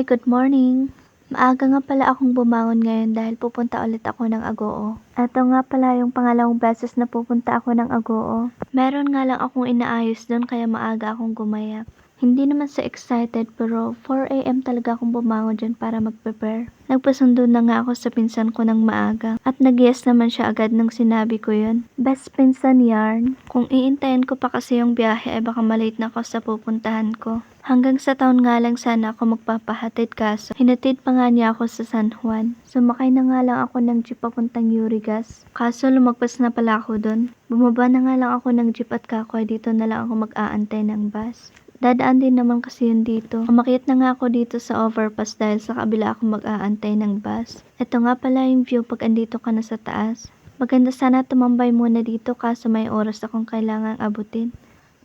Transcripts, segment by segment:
Hi, good morning. Maaga nga pala akong bumangon ngayon dahil pupunta ulit ako ng Agoo. Ito nga pala yung pangalawang beses na pupunta ako ng Agoo. Meron nga lang akong inaayos doon kaya maaga akong gumayak. Hindi naman sa excited pero 4 AM talaga akong bumangon dyan para mag-prepare. Nagpasundo na nga ako sa pinsan ko ng maaga at nag-yes naman siya agad nung sinabi ko yun. Best pinsan yarn. Kung iintayin ko pa kasi yung biyahe ay baka malate na ako sa pupuntahan ko. Hanggang sa taon nga lang sana ako magpapahatid kaso hinatid pa nga niya ako sa San Juan. Sumakay na nga lang ako ng jeep papuntang Urigas. Kaso lumagpas na pala ako dun. Bumaba na nga lang ako ng jeep at kakoy dito na lang ako mag-aantay ng bus. Dadaan din naman kasi yun dito. Umakyat na nga ako dito sa overpass dahil sa kabila ako mag-aantay ng bus. Ito nga pala yung view pag andito ka na sa taas. Maganda sana tumambay muna dito kaso may oras akong kailangang abutin.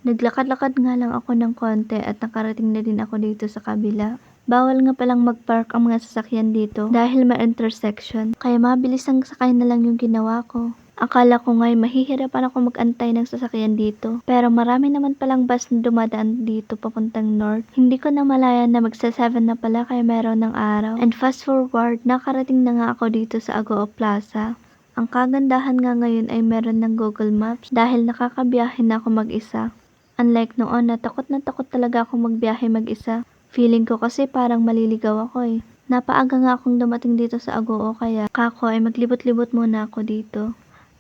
Naglakad-lakad nga lang ako ng konti at nakarating na din ako dito sa kabila. Bawal nga palang mag-park ang mga sasakyan dito dahil may intersection. Kaya mabilis ang sakay na lang yung ginawa ko. Akala ko nga'y mahihirapan ako mag-antay ng sasakyan dito. Pero marami naman palang bus na dumadaan dito papuntang north. Hindi ko na malayan na magsa-7 na pala kaya meron ng araw. And fast forward, nakarating na nga ako dito sa Agoo Plaza. Ang kagandahan nga ngayon ay meron ng Google Maps dahil nakakabiyahe na ako mag-isa. Unlike noon na takot talaga ako magbiyahe mag-isa. Feeling ko kasi parang maliligaw ako eh. Napaaga nga akong dumating dito sa Agoo kaya kako ay maglibot-libot muna ako dito.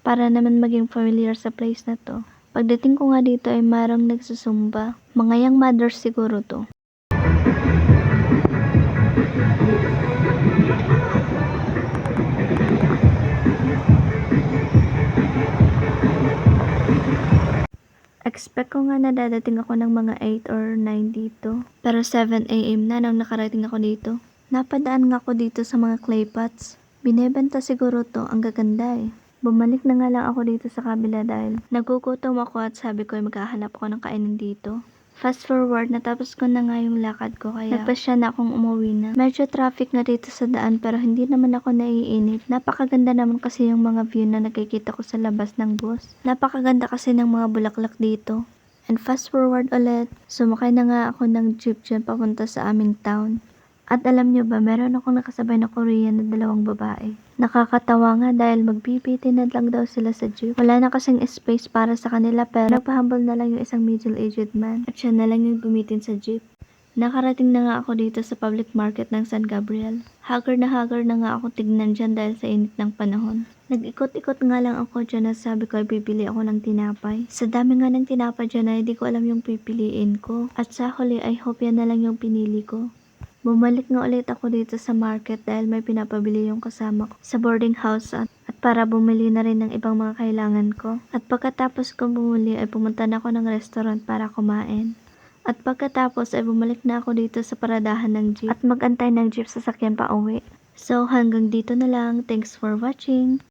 Para naman maging familiar sa place na to. Pagdating ko nga dito ay marang nagsusumba. Mga young mothers siguro to. Expect ko nga na dadating ako ng mga 8 or 9 dito. Pero 7 AM na nang nakarating ako dito. Napadaan nga ako dito sa mga clay pots. Binebenta siguro to, ang gaganda eh. Bumalik na nga lang ako dito sa kabila dahil nagugutom ako at sabi ko ay maghahanap ako ng kainin dito. Fast forward, natapos ko na nga yung lakad ko kaya nagpasya na akong umuwi na. Medyo traffic nga dito sa daan pero hindi naman ako naiinip. Napakaganda naman kasi yung mga view na nakikita ko sa labas ng bus. Napakaganda kasi ng mga bulaklak dito. And fast forward ulit, sumakay na nga ako ng jeep dyan papunta sa aming town. At alam nyo ba, meron akong nakasabay na Korean na 2 babae. Nakakatawa nga dahil magbibitin na lang daw sila sa jeep. Wala na kasing space para sa kanila pero nagpahambol na lang yung isang middle-aged man at siya na lang yung gumitin sa jeep. Nakarating na nga ako dito sa public market ng San Gabriel. Haggard na nga ako tignan dyan dahil sa init ng panahon. Nag-ikot-ikot nga lang ako dyan at sabi ko ay bibili ako ng tinapay. Sa dami nga ng tinapay dyan ay hindi ko alam yung pipiliin ko. At sa huli ay hope yan na lang yung pinili ko. Bumalik nga ulit ako dito sa market dahil may pinapabili yung kasama ko sa boarding house at para bumili na rin ng ibang mga kailangan ko. At pagkatapos ko bumili ay pumunta na ako ng restaurant para kumain. At pagkatapos ay bumalik na ako dito sa paradahan ng jeep at mag-antay ng jeep sasakyan pa uwi. So hanggang dito na lang. Thanks for watching.